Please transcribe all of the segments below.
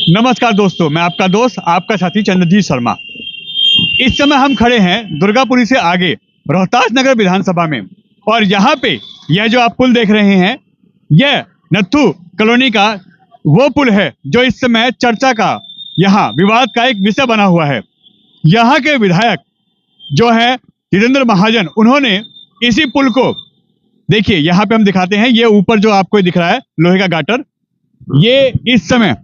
नमस्कार दोस्तों, मैं आपका दोस्त आपका साथी चंद्रजीत शर्मा। इस समय हम खड़े हैं दुर्गापुरी से आगे रोहतास नगर विधानसभा में, और यहाँ पे यह जो आप पुल देख रहे हैं, यह नत्थू कॉलोनी का वो पुल है जो इस समय चर्चा का, यहाँ विवाद का एक विषय बना हुआ है। यहाँ के विधायक जो है जितेंद्र महाजन, उन्होंने इसी पुल को, देखिए यहाँ पे हम दिखाते हैं, ये ऊपर जो आपको दिख रहा है लोहे का गाटर, ये इस समय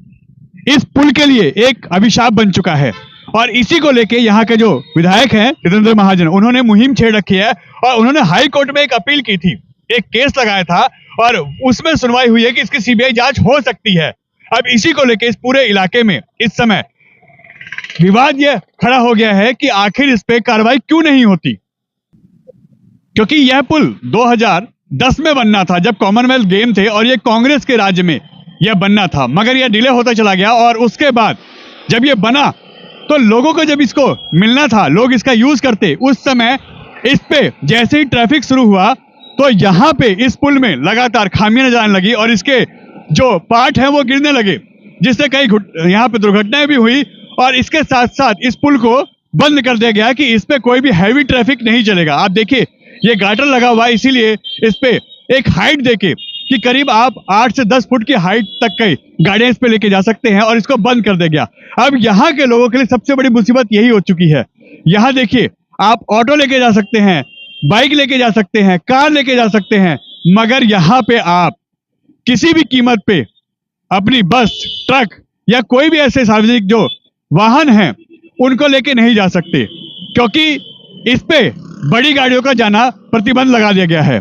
इस पुल के लिए एक अभिशाप बन चुका है। और इसी को लेके यहाँ के जो विधायक हैं जितेंद्र महाजन, उन्होंने मुहिम छेड़ रखी है और उन्होंने हाई कोर्ट में एक अपील की थी, एक केस लगाया था, और उसमें सुनवाई हुई है कि इसकी सीबीआई जांच हो सकती है। अब इसी को लेके इस पूरे इलाके में इस समय विवाद यह खड़ा हो गया है कि आखिर इस पे कार्रवाई क्यों नहीं होती, क्योंकि यह पुल 2010 में बनना था जब कॉमनवेल्थ गेम थे, और ये कांग्रेस के राज्य में यह बनना था, मगर यह डिले होता चला गया। और उसके बाद जब यह बना तो लोगों को जब इसको मिलना था, लोग इसका यूज करते, उस समय इस पे जैसे ही ट्रैफिक शुरू हुआ तो यहाँ पे इस पुल में लगातार खामियां नजर आने लगी और इसके जो पार्ट हैं वो गिरने लगे, जिससे कई यहाँ पे दुर्घटनाएं भी हुई। और इसके साथ साथ इस पुल को बंद कर दिया गया कि इस पे कोई भी हैवी ट्रैफिक नहीं चलेगा। आप देखिए ये गाटर लगा हुआ है, इसीलिए इस पे एक हाइट देके कि करीब आप 8 से 10 फुट की हाइट तक की गाड़ियां इस पे लेके जा सकते हैं, और इसको बंद कर दिया गया। अब यहाँ के लोगों के लिए सबसे बड़ी मुसीबत यही हो चुकी है। यहाँ देखिए आप ऑटो लेके जा सकते हैं, बाइक लेके जा सकते हैं, कार लेके जा सकते हैं, मगर यहाँ पे आप किसी भी कीमत पे अपनी बस, ट्रक या कोई भी ऐसे सार्वजनिक जो वाहन हैं उनको लेके नहीं जा सकते, क्योंकि इस पे बड़ी गाड़ियों का जाना प्रतिबंध लगा दिया गया है।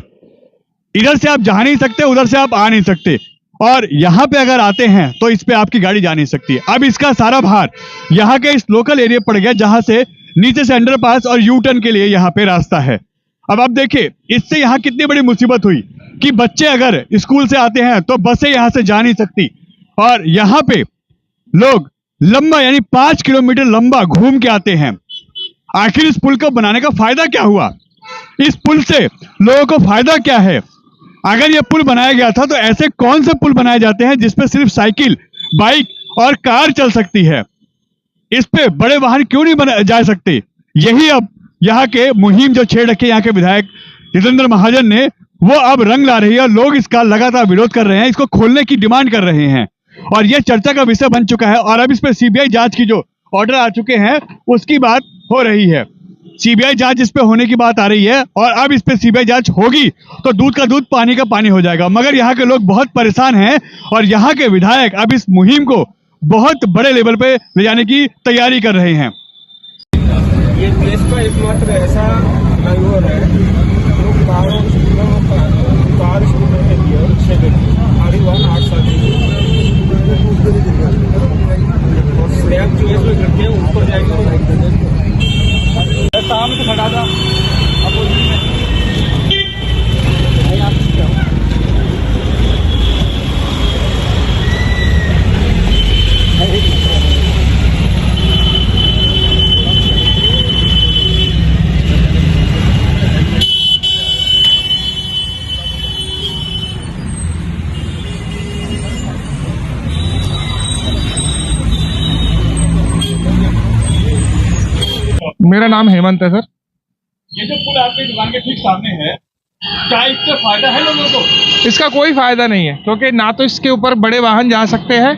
इधर से आप जा नहीं सकते, उधर से आप आ नहीं सकते, और यहाँ पे अगर आते हैं तो इस पे आपकी गाड़ी जा नहीं सकती। अब इसका सारा भार यहाँ के इस लोकल एरिया पड़ गया, जहां से नीचे से अंडरपास और यू टर्न के लिए यहाँ पे रास्ता है। अब आप देखिए इससे यहाँ कितनी बड़ी मुसीबत हुई कि बच्चे अगर स्कूल से आते हैं तो बसें यहाँ से जा नहीं सकती, और यहाँ पे लोग लंबा यानी 5 किलोमीटर लंबा घूम के आते हैं। आखिर इस पुल को बनाने का फायदा क्या हुआ? इस पुल से लोगों को फायदा क्या है? अगर यह पुल बनाया गया था तो ऐसे कौन से पुल बनाए जाते हैं जिसपे सिर्फ साइकिल, बाइक और कार चल सकती है? इस पे बड़े वाहन क्यों नहीं जा सकते? यही अब यहाँ के मुहिम जो छेड़ रखे यहाँ के विधायक जितेंद्र महाजन ने, वो अब रंग ला रही है, और लोग इसका लगातार विरोध कर रहे हैं, इसको खोलने की डिमांड कर रहे हैं, और यह चर्चा का विषय बन चुका है। और अब इस पे सीबीआई जांच की जो ऑर्डर आ चुके हैं उसकी बात हो रही है। सीबीआई जांच इस पे होने की बात आ रही है, और अब इस पे सीबीआई जांच होगी तो दूध का दूध पानी का पानी हो जाएगा। मगर यहाँ के लोग बहुत परेशान हैं, और यहाँ के विधायक अब इस मुहिम को बहुत बड़े लेवल पे ले जाने की तैयारी कर रहे हैं। ये देश का एकमात्र ऐसा फ्लाईओवर है जो कारों कार स्कूटर के लिए 6 व्यक्ति आरी वाहन 8 साल और स्लैब जो इसमें गिरते हैं ऊपर जाएंगे। सामने तो खड़ा था अपोजिट में, मेरा नाम हेमंत है सर। ये जो पुल आपके दुकान के ठीक सामने है, क्या इसका फायदा है लोगों को? इसका कोई फायदा नहीं है, क्योंकि ना तो इसके ऊपर बड़े वाहन जा सकते हैं,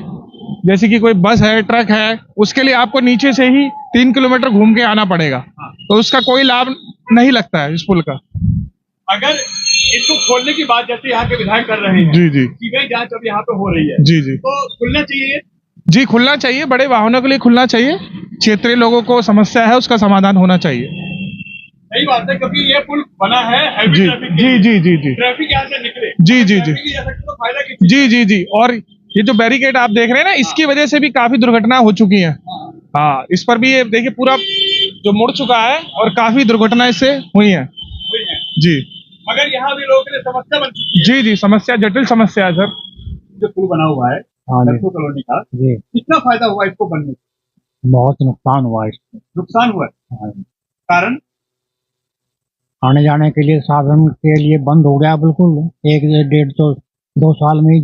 जैसे कि कोई बस है, ट्रक है, उसके लिए आपको नीचे से ही 3 किलोमीटर घूम के आना पड़ेगा। तो उसका कोई लाभ नहीं लगता है इस पुल का। अगर इसको खोलने की बात जैसे यहाँ के विधायक कर रहे हैं, जी जी, सीबीआई जांच अब यहाँ पे हो रही है, जी जी, तो खुलना चाहिए। जी खुलना चाहिए, बड़े वाहनों के लिए खुलना चाहिए। क्षेत्रीय लोगों को समस्या है, उसका समाधान होना चाहिए। सही बात है, क्योंकि ये पुल बना है हैवी जी ट्रैफिक जी जी जी जी ट्रैफिक यहाँ से निकले। जी जी जी तो फायदा की जी जी जी। और ये जो बैरिकेड आप देख रहे हैं ना, इसकी वजह से भी काफी दुर्घटना हो चुकी है। हाँ, इस पर भी ये देखिए पूरा जो मुड़ चुका है, और काफी दुर्घटना इससे हुई है जी। मगर यहाँ भी लोगों के लिए समस्या बन चुकी है। जी जी, समस्या, जटिल समस्या है सर। जो पुल बना हुआ है नत्थू कॉलोनी का, कितना फायदा हुआ इसको बनने से? बहुत नुकसान हुआ इससे। नुकसान हुआ है? कारण आने जाने के लिए साधन के लिए बंद हो गया बिल्कुल। 1 1.5 2 साल में ही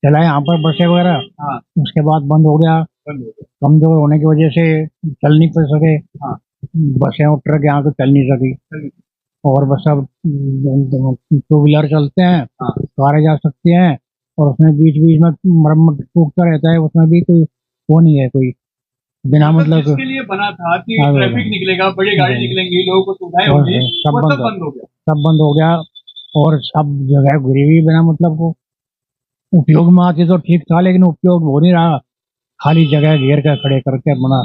चला यहाँ पर बसें वगैरह, हाँ उसके बाद बंद हो गया। बंद हो गया। कमजोर होने की वजह से चल नहीं पड़ सके। हाँ। बसें और ट्रक यहाँ तो चल नहीं सकी। चल- और बस अब 2 व्हीलर चलते हैं, हाँ। कारें जा सकती हैं, और उसमें बीच बीच में मरम्मत टूटता रहता है, उसमें भी कोई वो नहीं है कोई बिना मतलब जिसके लिए बना था कि हाँ, ट्रैफिक निकलेगा, बड़ी गाड़ी हाँ। निकलेंगी, लोगों को सुविधाएं और होगी, सब वो बंद सब हो- बंद हो गया। सब बंद हो गया। और सब जगह घुरी हुई बिना मतलब को उपयोग में आती तो ठीक था, लेकिन उपयोग हो नहीं रहा। खाली जगह घेर कर खड़े करके बना।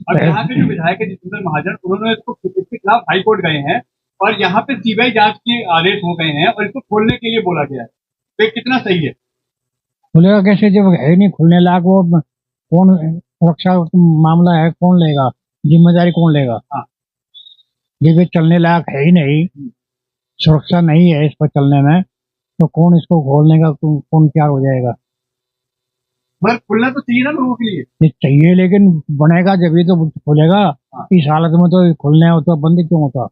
अब यहाँ के जो विधायक है जितेंद्र महाजन, उन्होंने इसके खिलाफ हाईकोर्ट गए हैं और यहाँ पे सीबीआई जांच के आदेश हो गए हैं और इसको खोलने के लिए बोला गया है। तो ये कितना सही है? खुलेगा कैसे जब है ही नहीं खुलने लायक? वो कौन सुरक्षा मामला है, कौन लेगा जिम्मेदारी, कौन लेगा? हाँ। ये चलने लायक है ही नहीं, सुरक्षा नहीं है इस पर चलने में, तो कौन इसको खोलने का कौन क्या हो जाएगा? मगर खुलना तो चाहिए ना लोगों के लिए। ये चाहिए, लेकिन बनेगा जब ही तो खुलेगा। हाँ। इस हालत में तो खुलने होता, बंद क्यों होता?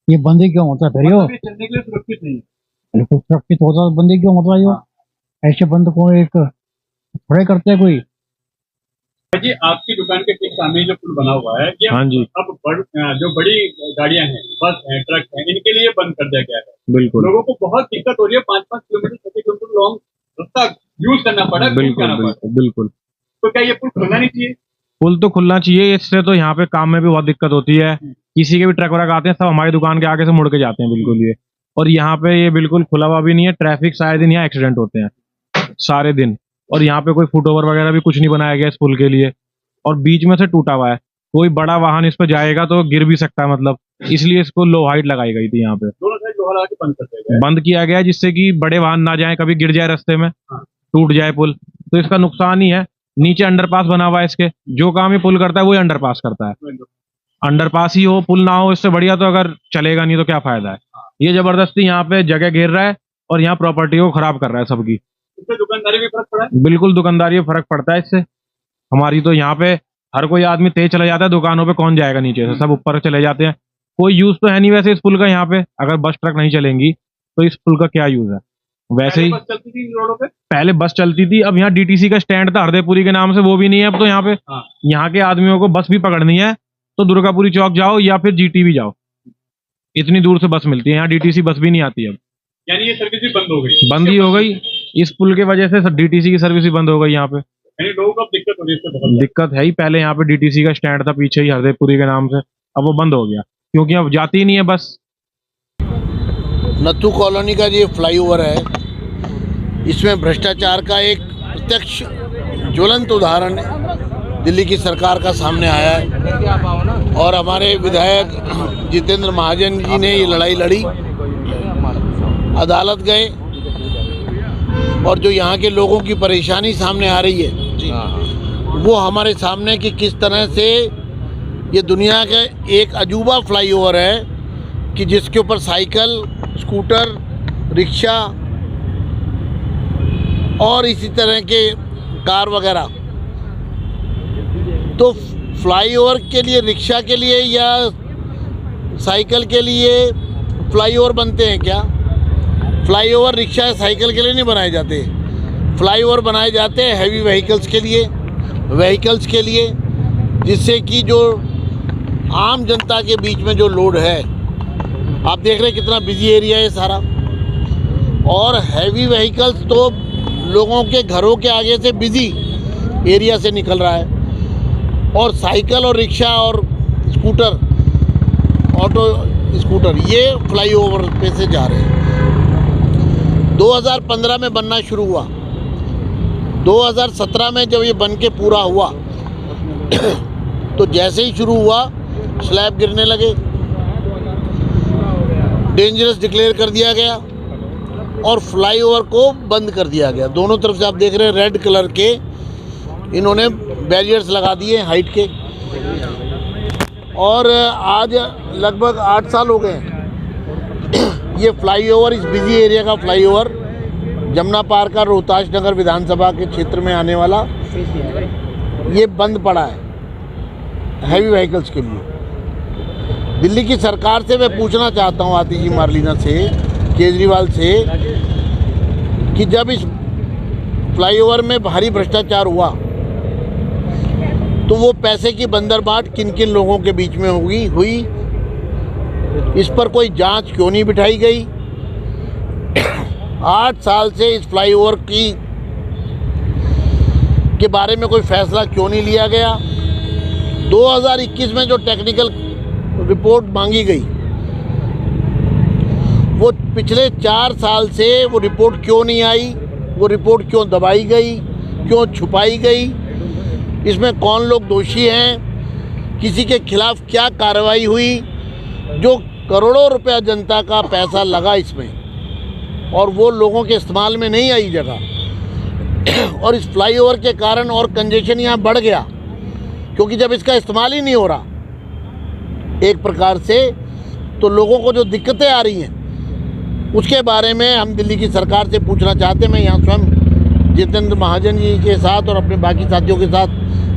ये बंद क्यों होता फिर? यो मतलब ये चलने के लिए सुरक्षित नहीं है। बिल्कुल सुरक्षित होता तो बंद क्यों होता? यो ऐसे बंद को एक थोड़े करते कोई। जी आपकी दुकान के ठीक सामने जो पुल बना हुआ है, ये हाँ जी, अब जो बड़ी गाड़ियां हैं, बस हैं, ट्रक हैं, इनके लिए बंद कर दिया गया है। बिल्कुल लोगों को बहुत दिक्कत हो रही है, 5-5 किलोमीटर 6 किलोमीटर लॉन्ग रास्ता यूज करना पड़ा, यूज बिल्कुल करना पड़ा। बिल्कुल बिल्कुल। तो क्या ये पुल खुलना नहीं चाहिए? पुल तो खुलना चाहिए, इससे तो यहाँ पे काम में भी बहुत दिक्कत होती है। किसी के भी ट्रक वरक आते हैं, सब हमारी दुकान के आगे से मुड़ के जाते हैं बिल्कुल ये। और यहाँ पे ये बिल्कुल खुला हुआ भी नहीं है, ट्रैफिक सारे दिन यहाँ एक्सीडेंट होते हैं सारे दिन। और यहाँ पे कोई फुट ओवर वगैरह भी कुछ नहीं बनाया गया इस पुल के लिए, और बीच में से टूटा हुआ है। कोई बड़ा वाहन इस पर जाएगा तो गिर भी सकता है, मतलब इसलिए इसको लो हाइट लगाई गई थी यहाँ पे। दोनों साइड लोहा लगा के बंद कर दिया गया है। बंद किया गया है जिससे कि बड़े वाहन ना जाए, कभी गिर जाए रास्ते में, टूट जाए पुल, तो इसका नुकसान ही है। नीचे अंडरपास बना हुआ है इसके, जो काम ये पुल करता है वही अंडरपास करता है। अंडरपास ही हो, पुल ना हो, इससे बढ़िया तो अगर चलेगा नहीं तो क्या फायदा है। ये जबरदस्ती यहाँ पे जगह घेर रहा है और यहाँ प्रॉपर्टी को खराब कर रहा है सबकी। इससे दुकानदारी भी फर्क पड़ा है। बिल्कुल दुकानदारी में फर्क पड़ता है इससे हमारी। तो यहाँ पे हर कोई आदमी तेज चला जाता है, दुकानों पे कौन जाएगा नीचे से, सब ऊपर चले जाते हैं। कोई यूज तो है नहीं वैसे इस पुल का यहाँ पे। अगर बस ट्रक नहीं चलेंगी तो इस पुल का क्या यूज है? वैसे ही बस चलती थी रोडों पे, पहले बस चलती थी, अब यहाँ डीटीसी का स्टैंड था हरदेपुरी के नाम से, वो भी नहीं है अब तो यहाँ पे। हाँ। यहाँ के आदमियों को बस भी पकड़नी है तो दुर्गापुरी चौक जाओ या फिर जीटीवी जाओ, इतनी दूर से बस मिलती है। यहाँ डीटीसी बस भी नहीं आती अब, यानी ये सर्विस भी बंद हो गई। बंद ही हो गई। इस पुल के वजह से डीटीसी की सर्विस भी बंद हो गई यहाँ पे। यानी लोगों को अब दिक्कत हो रही है इससे बहुत ज्यादा। दिक्कत है ही, पहले यहाँ पे डीटीसी का स्टैंड था पीछे ही हरदेपुरी के नाम से, अब वो बंद हो गया क्योंकि अब जाती ही नहीं है बस। नत्थू कॉलोनी का ये फ्लाईओवर है, इसमें भ्रष्टाचार का एक प्रत्यक्ष ज्वलंत उदाहरण दिल्ली की सरकार का सामने आया है। और हमारे विधायक जितेंद्र महाजन जी ने ये लड़ाई लड़ी, अदालत गए, और जो यहाँ के लोगों की परेशानी सामने आ रही है वो हमारे सामने कि किस तरह से ये दुनिया का एक अजूबा फ्लाईओवर है कि जिसके ऊपर साइकिल, स्कूटर, रिक्शा और इसी तरह के कार वगैरह। तो फ्लाईओवर के लिए, रिक्शा के लिए या साइकिल के लिए फ्लाईओवर बनते हैं क्या? फ्लाईओवर रिक्शा या साइकिल के लिए नहीं बनाए जाते। फ्लाईओवर बनाए जाते हैं हैवी व्हीकल्स के लिए, जिससे कि जो आम जनता के बीच में जो लोड है, आप देख रहे हैं कितना बिजी एरिया है सारा। और हैवी व्हीकल्स तो लोगों के घरों के आगे से बिजी एरिया से निकल रहा है, और साइकिल और रिक्शा और स्कूटर, ऑटो स्कूटर, ये फ्लाईओवर पे से जा रहे हैं। 2015 में बनना शुरू हुआ, 2017 में जब ये बन के पूरा हुआ तो जैसे ही शुरू हुआ स्लैब गिरने लगे, डेंजरस डिक्लेयर कर दिया गया और फ्लाईओवर को बंद कर दिया गया। दोनों तरफ से आप देख रहे हैं रेड कलर के इन्होंने बैरियर्स लगा दिए हाइट के। और आज लगभग 8 साल हो गए ये फ्लाईओवर, इस बिजी एरिया का फ्लाईओवर, जमुना पार का रोहतास नगर विधानसभा के क्षेत्र में आने वाला, ये बंद पड़ा है हैवी व्हीकल्स के लिए। दिल्ली की सरकार से मैं पूछना चाहता हूँ, आतिशी मार्लिना से, केजरीवाल से, कि जब इस फ्लाईओवर में भारी भ्रष्टाचार हुआ तो वो पैसे की बंदरबाट किन किन लोगों के बीच में हुई, इस पर कोई जांच क्यों नहीं बिठाई गई? 8 साल से इस फ्लाईओवर के बारे में कोई फैसला क्यों नहीं लिया गया? 2021 में जो टेक्निकल रिपोर्ट मांगी गई वो पिछले 4 साल से वो रिपोर्ट क्यों नहीं आई? वो रिपोर्ट क्यों दबाई गई, क्यों छुपाई गई? इसमें कौन लोग दोषी हैं? किसी के खिलाफ क्या कार्रवाई हुई? जो करोड़ों रुपया जनता का पैसा लगा इसमें और वो लोगों के इस्तेमाल में नहीं आई जगह और इस फ्लाईओवर के कारण और कंजेशन यहाँ बढ़ गया क्योंकि जब इसका इस्तेमाल ही नहीं हो रहा एक प्रकार से, तो लोगों को जो दिक्कतें आ रही हैं उसके बारे में हम दिल्ली की सरकार से पूछना चाहते हैं। मैं यहाँ स्वयं जितेंद्र महाजन जी के साथ और अपने बाकी साथियों के साथ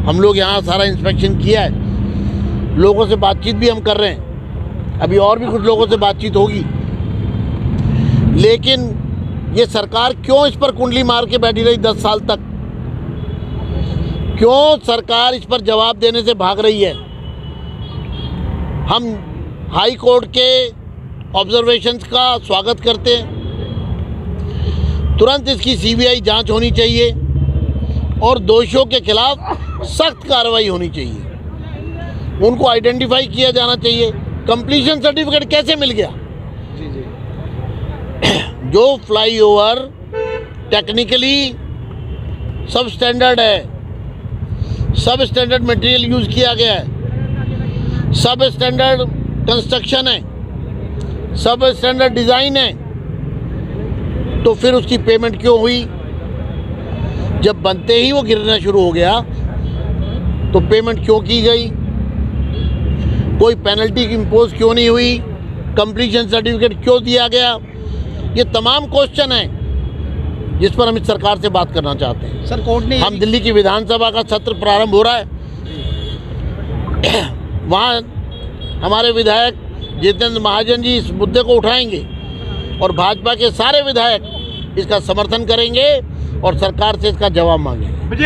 हम लोग यहाँ सारा इंस्पेक्शन किया है, लोगों से बातचीत भी हम कर रहे हैं, अभी और भी कुछ लोगों से बातचीत होगी। लेकिन ये सरकार क्यों इस पर कुंडली मार के बैठी रही 10 साल तक? क्यों सरकार इस पर जवाब देने से भाग रही है? हम हाई कोर्ट के ऑब्जर्वेशंस का स्वागत करते हैं, तुरंत इसकी सीबीआई जांच होनी चाहिए और दोषियों के खिलाफ सख्त कार्रवाई होनी चाहिए, उनको आइडेंटिफाई किया जाना चाहिए। कंप्लीशन सर्टिफिकेट कैसे मिल गया? जो फ्लाईओवर टेक्निकली सब स्टैंडर्ड है, सब स्टैंडर्ड मटेरियल यूज किया गया है, सब स्टैंडर्ड कंस्ट्रक्शन है, सब स्टैंडर्ड डिज़ाइन है, तो फिर उसकी पेमेंट क्यों हुई? जब बनते ही वो गिरना शुरू हो गया तो पेमेंट क्यों की गई? कोई पेनल्टी इम्पोज क्यों नहीं हुई? कंप्लीशन सर्टिफिकेट क्यों दिया गया? ये तमाम क्वेश्चन हैं जिस पर हम इस सरकार से बात करना चाहते हैं। सर कोर्ट ने हम दिल्ली की विधानसभा का सत्र प्रारंभ हो रहा है, वहाँ हमारे विधायक जितेंद्र महाजन जी इस मुद्दे को उठाएंगे और भाजपा के सारे विधायक इसका समर्थन करेंगे और सरकार से इसका जवाब मांगेंगे।